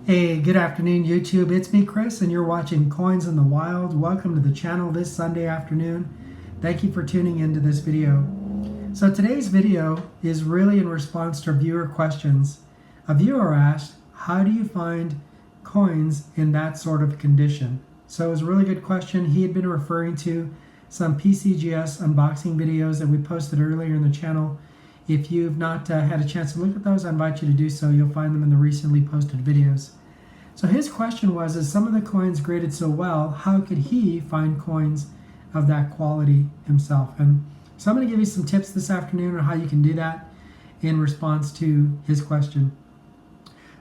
Hey, good afternoon, YouTube. It's me, Chris, and you're watching Coins in the Wild. Welcome to the channel this Sunday afternoon. Thank you for tuning into this video. So today's video is really in response to viewer questions. A viewer asked, how do you find coins in that sort of condition? So it was a really good question. He had been referring to some Pcgs unboxing videos that we posted earlier in the channel. If you've not had a chance to look at those, I invite you to do so. You'll find them in the recently posted videos. So his question was, as some of the coins graded so well, how could he find coins of that quality himself? And so I'm going to give you some tips this afternoon on how you can do that in response to his question.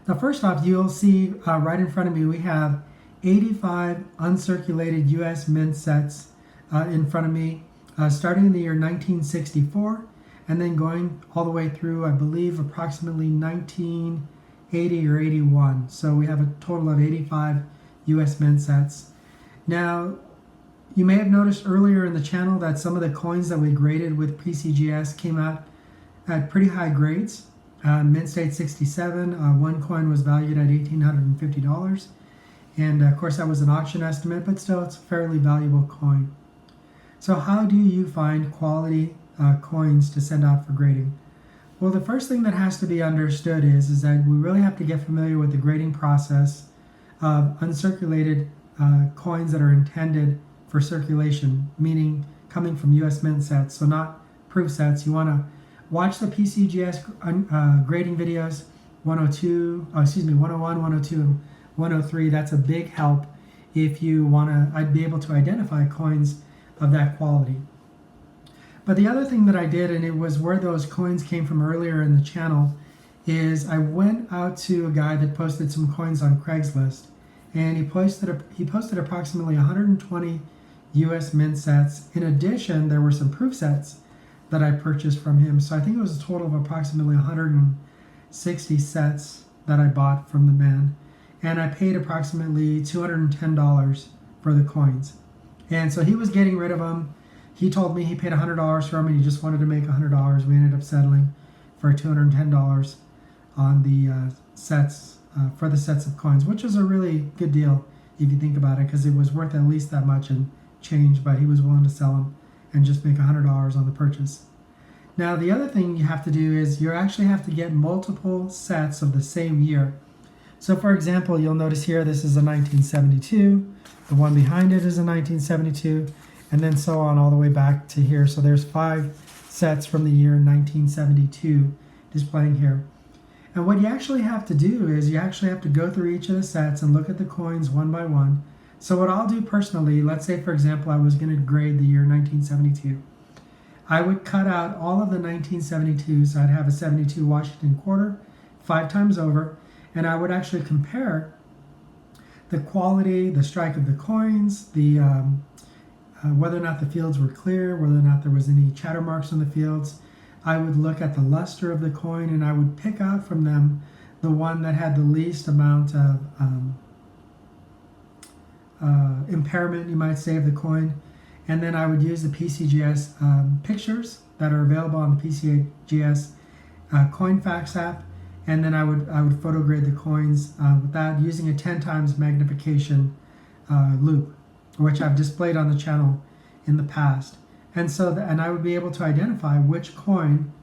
Now, first off, you'll see right in front of me, we have 85 uncirculated US mint sets in front of me, starting in the year 1964, and then going all the way through, I believe, approximately 1980 or 81. So we have a total of 85 US mint sets. Now, you may have noticed earlier in the channel that some of the coins that we graded with Pcgs came out at pretty high grades. Mint State 67, one coin was valued at $1,850. And of course that was an auction estimate, but still it's a fairly valuable coin. So how do you find quality coins to send out for grading? Well, the first thing that has to be understood is that we really have to get familiar with the grading process of uncirculated coins that are intended for circulation, meaning coming from US mint sets, so not proof sets. You want to watch the PCGS grading videos, 101, 102, and 103. That's a big help if you want to. I'd be able to identify coins of that quality. But the other thing that I did, and it was where those coins came from earlier in the channel, is I went out to a guy that posted some coins on Craigslist, and he posted approximately 120 US mint sets. In addition, there were some proof sets that I purchased from him. So I think it was a total of approximately 160 sets that I bought from the man. And I paid approximately $210 for the coins. And so he was getting rid of them. He told me he paid $100 for them and he just wanted to make $100. We ended up settling for $210 on the sets, for the sets of coins, which is a really good deal if you think about it, because it was worth at least that much in change, but he was willing to sell them and just make $100 on the purchase. Now, the other thing you have to do is you actually have to get multiple sets of the same year. So for example, you'll notice here, this is a 1972, the one behind it is a 1972, and then so on all the way back to here. So there's 5 sets from the year 1972 displaying here. And what you actually have to do is you actually have to go through each of the sets and look at the coins one by one. So what I'll do personally, let's say for example I was going to grade the year 1972. I would cut out all of the 1972s. So I'd have a 72 Washington quarter 5 times over, and I would actually compare the quality, the strike of the coins, the whether or not the fields were clear, whether or not there was any chatter marks on the fields. I would look at the luster of the coin, and I would pick out from them the one that had the least amount of impairment, you might say, of the coin. And then I would use the PCGS pictures that are available on the PCGS Coinfax app, and then I would photograde the coins with that using a 10 times magnification loop, which I've displayed on the channel in the past. And so, and I would be able to identify which coin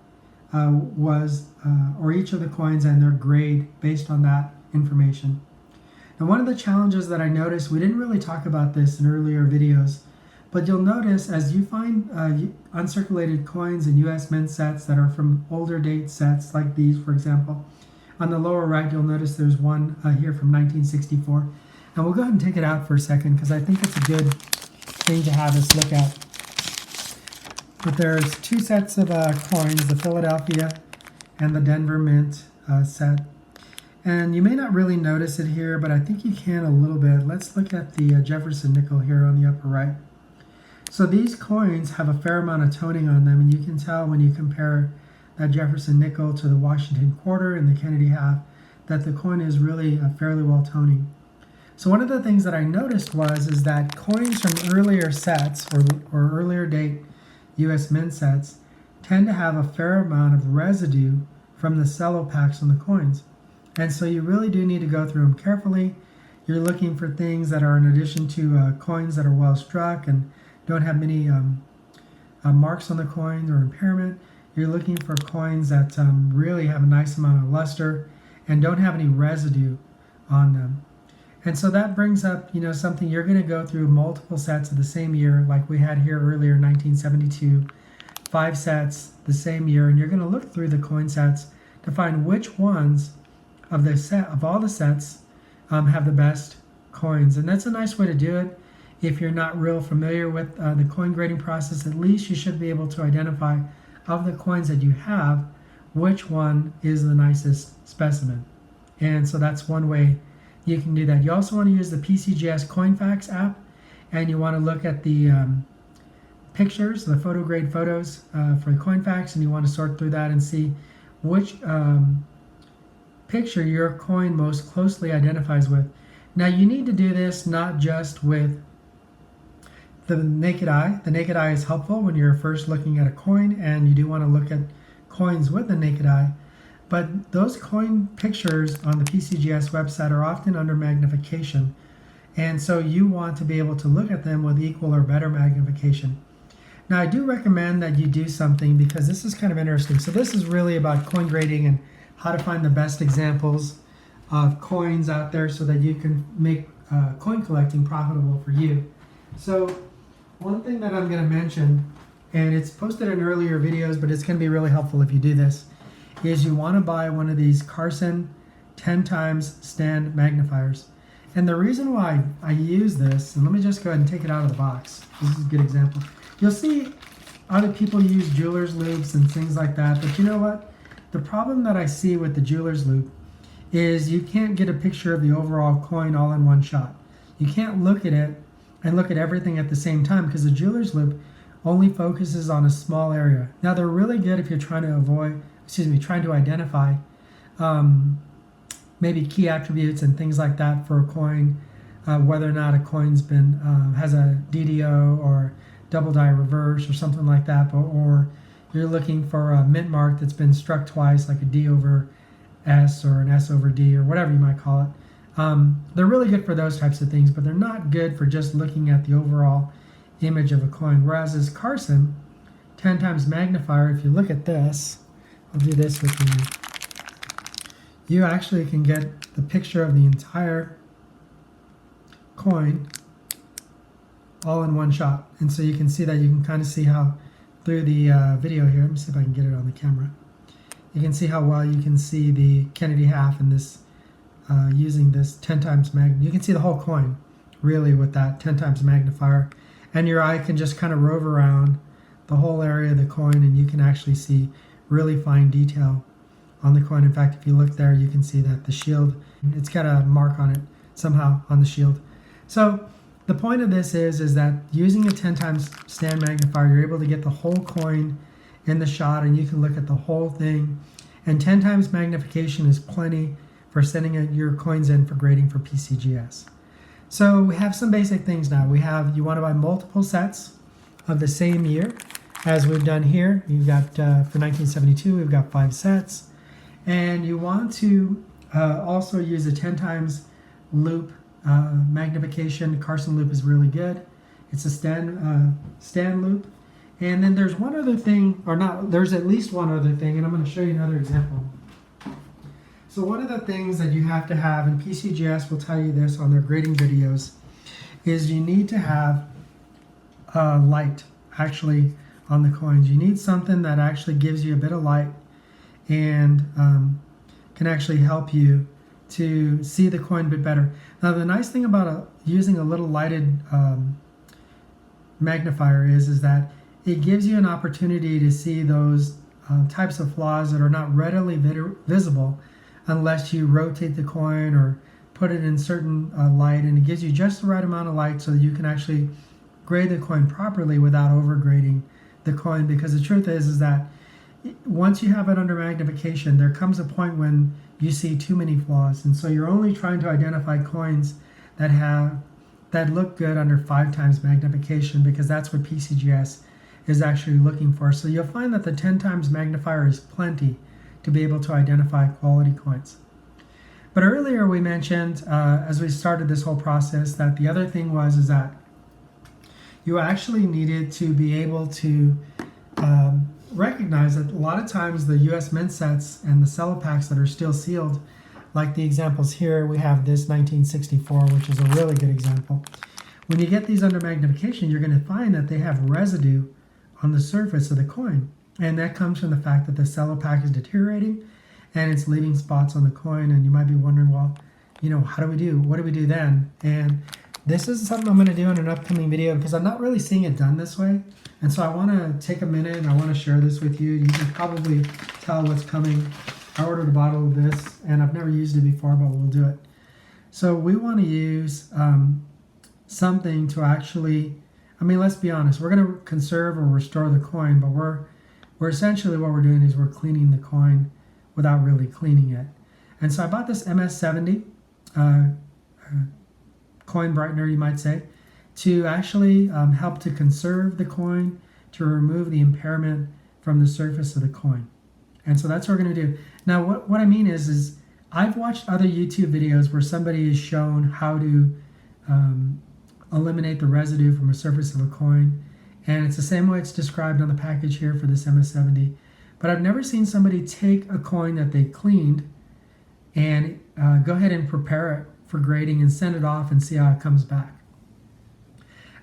was, or each of the coins and their grade based on that information. Now, one of the challenges that I noticed, we didn't really talk about this in earlier videos, but you'll notice as you find uncirculated coins in US mint sets that are from older date sets, like these, for example, on the lower right, you'll notice there's one here from 1964. And we'll go ahead and take it out for a second because I think it's a good thing to have us look at. But there's 2 sets of coins, the Philadelphia and the Denver Mint set. And you may not really notice it here, but I think you can a little bit. Let's look at the Jefferson Nickel here on the upper right. So these coins have a fair amount of toning on them, and you can tell when you compare that Jefferson Nickel to the Washington quarter and the Kennedy half that the coin is really fairly well toning. So one of the things that I noticed is that coins from earlier sets or earlier date US mint sets tend to have a fair amount of residue from the cello packs on the coins. And so you really do need to go through them carefully. You're looking for things that are in addition to coins that are well struck and don't have many marks on the coin or impairment. You're looking for coins that really have a nice amount of luster and don't have any residue on them. And so that brings up, something you're going to go through multiple sets of the same year, like we had here earlier, 1972, 5 sets the same year, and you're going to look through the coin sets to find which ones of all the sets have the best coins. And that's a nice way to do it. If you're not real familiar with the coin grading process, at least you should be able to identify of the coins that you have, which one is the nicest specimen. And so that's one way you can do that. You also want to use the Pcgs CoinFacts app, and you want to look at the pictures, the photo grade photos for the CoinFacts, and you want to sort through that and see which picture your coin most closely identifies with. Now you need to do this not just with the naked eye. The naked eye is helpful when you're first looking at a coin, and you do want to look at coins with the naked eye. But those coin pictures on the PCGS website are often under magnification, and so you want to be able to look at them with equal or better magnification. Now I do recommend that you do something, because this is kind of interesting. So this is really about coin grading and how to find the best examples of coins out there so that you can make coin collecting profitable for you. So one thing that I'm going to mention, and it's posted in earlier videos, but it's going to be really helpful if you do this, is you want to buy one of these Carson 10 times stand magnifiers. And the reason why I use this, and let me just go ahead and take it out of the box. This is a good example. You'll see other people use jeweler's loops and things like that, but you know what? The problem that I see with the jeweler's loop is you can't get a picture of the overall coin all in one shot. You can't look at it and look at everything at the same time, because the jeweler's loop only focuses on a small area. Now they're really good if you're trying to identify maybe key attributes and things like that for a coin, whether or not a coin's been has a DDO or double die reverse or something like that, or you're looking for a mint mark that's been struck twice, like a D over S or an S over D or whatever you might call it. They're really good for those types of things, but they're not good for just looking at the overall image of a coin. Whereas this Carson 10 times magnifier, if you look at this, I'll do this with you. You actually can get the picture of the entire coin all in one shot. And so you can see that, you can kind of see how through the video here, let me see if I can get it on the camera. You can see how well you can see the Kennedy half in this, using this 10 times you can see the whole coin really with that 10 times magnifier. And your eye can just kind of rove around the whole area of the coin, and you can actually see really fine detail on the coin. In fact, if you look there, you can see that the shield, it's got a mark on it somehow on the shield. So the point of this is that using a 10 times stand magnifier, you're able to get the whole coin in the shot, and you can look at the whole thing. And 10 times magnification is plenty for sending your coins in for grading for PCGS. So we have some basic things now. You want to buy multiple sets of the same year, as we've done here. You've got, for 1972, we've got 5 sets. And you want to also use a 10 times loop magnification. Carson loop is really good. It's a stand loop. And then there's one other thing, or not, there's at least one other thing, and I'm going to show you another example. So one of the things that you have to have, and PCGS will tell you this on their grading videos, is you need to have light actually on the coins. You need something that actually gives you a bit of light and can actually help you to see the coin a bit better. Now the nice thing about using a little lighted magnifier is that it gives you an opportunity to see those types of flaws that are not readily visible unless you rotate the coin or put it in certain light, and it gives you just the right amount of light so that you can actually grade the coin properly without overgrading the coin. Because the truth is that once you have it under magnification, there comes a point when you see too many flaws, and so you're only trying to identify coins that look good under 5 times magnification, because that's what PCGS is actually looking for. So you'll find that the 10 times magnifier is plenty to be able to identify quality coins. But earlier we mentioned, as we started this whole process, that the other thing is that you actually needed to be able to recognize that a lot of times the US mint sets and the cello packs that are still sealed, like the examples here, we have this 1964, which is a really good example. When you get these under magnification, you're going to find that they have residue on the surface of the coin. And that comes from the fact that the cello pack is deteriorating and it's leaving spots on the coin. And you might be wondering, well, you know, what do we do then? And this is something I'm going to do in an upcoming video because I'm not really seeing it done this way. And so I want to take a minute and I want to share this with you. You can probably tell what's coming. I ordered a bottle of this and I've never used it before, but we'll do it. So we want to use something to actually, I mean, let's be honest, we're going to conserve or restore the coin, but we're essentially, what we're doing is we're cleaning the coin without really cleaning it. And so I bought this MS70 coin brightener, you might say, to actually help to conserve the coin, to remove the impairment from the surface of the coin. And so that's what we're going to do. Now, what I mean is I've watched other YouTube videos where somebody has shown how to eliminate the residue from a surface of a coin. And it's the same way it's described on the package here for this MS70. But I've never seen somebody take a coin that they cleaned and go ahead and prepare it for grading and send it off and see how it comes back.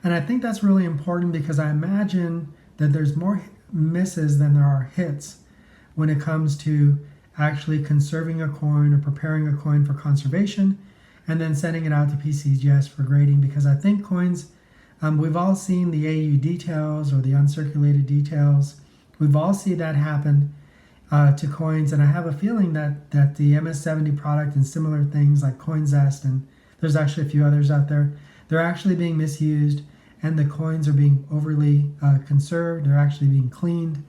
And I think that's really important because I imagine that there's more misses than there are hits when it comes to actually conserving a coin or preparing a coin for conservation and then sending it out to Pcgs for grading, because I think coins, we've all seen the AU details or the uncirculated details. We've all seen that happen to coins, and I have a feeling that the MS70 product and similar things like CoinZest, and there's actually a few others out there, they're actually being misused and the coins are being overly conserved. They're actually being cleaned,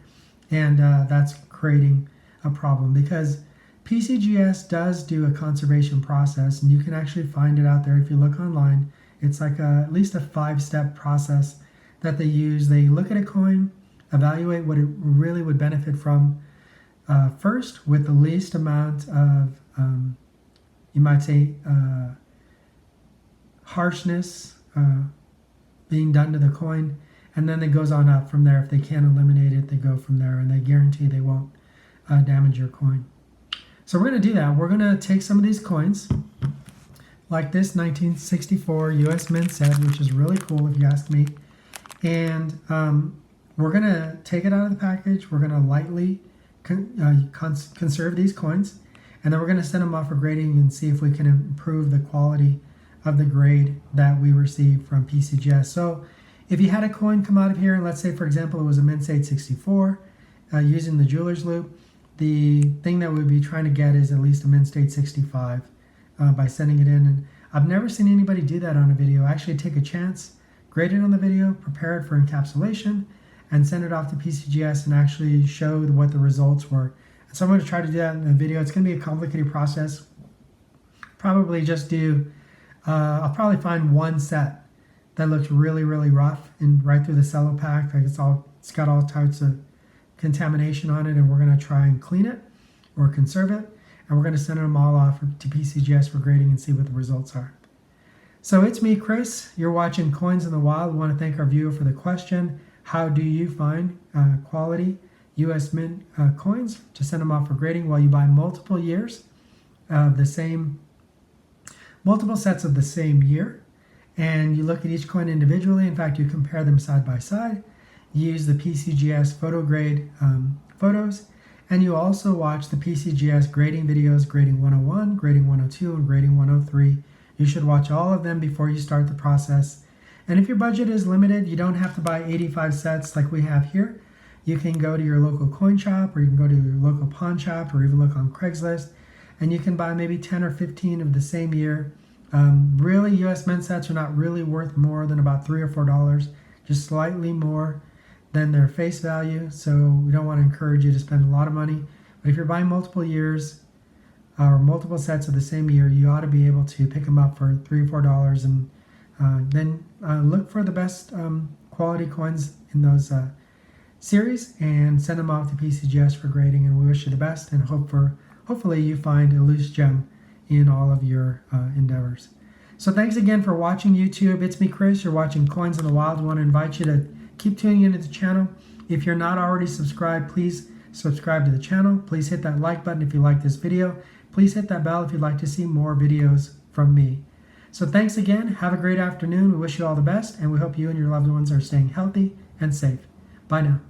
and that's creating a problem because Pcgs does do a conservation process, and you can actually find it out there if you look online. It's like at least a 5-step process that they use. They look at a coin, evaluate what it really would benefit from first with the least amount of, you might say, harshness being done to the coin, and then it goes on up from there. If they can't eliminate it, they go from there, and they guarantee they won't damage your coin. So we're going to do that. We're going to take some of these coins, like this 1964 US Mint set, which is really cool if you ask me, and we're going to take it out of the package. We're going to lightly conserve these coins, and then we're going to send them off for grading and see if we can improve the quality of the grade that we receive from Pcgs. So if you had a coin come out of here, and let's say, for example, it was a Mint State 64, using the jeweler's loop, the thing that we'd be trying to get is at least a Mint State 65 by sending it in. And I've never seen anybody do that on a video. Actually take a chance, grade it on the video, prepare it for encapsulation, and send it off to Pcgs and actually show what the results were. And so I'm going to try to do that in the video. It's going to be a complicated process. Probably just do, I'll probably find one set that looks really, really rough and right through the cello pack. Like it's got all types of contamination on it, and we're going to try and clean it or conserve it, and we're going to send them all off to Pcgs for grading and see what the results are. So it's me, Chris. You're watching Coins in the Wild. We want to thank our viewer for the question: how do you find quality US Mint coins to send them off for grading? Well, you buy multiple years of the same, multiple sets of the same year, and you look at each coin individually. In fact, you compare them side by side. You use the Pcgs photo grade photos, and you also watch the Pcgs grading videos, grading 101, grading 102, and grading 103. You should watch all of them before you start the process. And if your budget is limited, you don't have to buy 85 sets like we have here. You can go to your local coin shop, or you can go to your local pawn shop, or even look on Craigslist, and you can buy maybe 10 or 15 of the same year. Really, US Mint sets are not really worth more than about $3 or $4, just slightly more than their face value. So we don't want to encourage you to spend a lot of money. But if you're buying multiple years or multiple sets of the same year, you ought to be able to pick them up for $3 or $4, and then look for the best quality coins in those series and send them off to Pcgs for grading. And we wish you the best, and hopefully you find a loose gem in all of your endeavors. So thanks again for watching YouTube. It's me, Chris. You're watching Coins in the Wild. I want to invite you to keep tuning into the channel. If you're not already subscribed, please subscribe to the channel. Please hit that like button if you like this video. Please hit that bell if you'd like to see more videos from me. So thanks again. Have a great afternoon. We wish you all the best, and we hope you and your loved ones are staying healthy and safe. Bye now.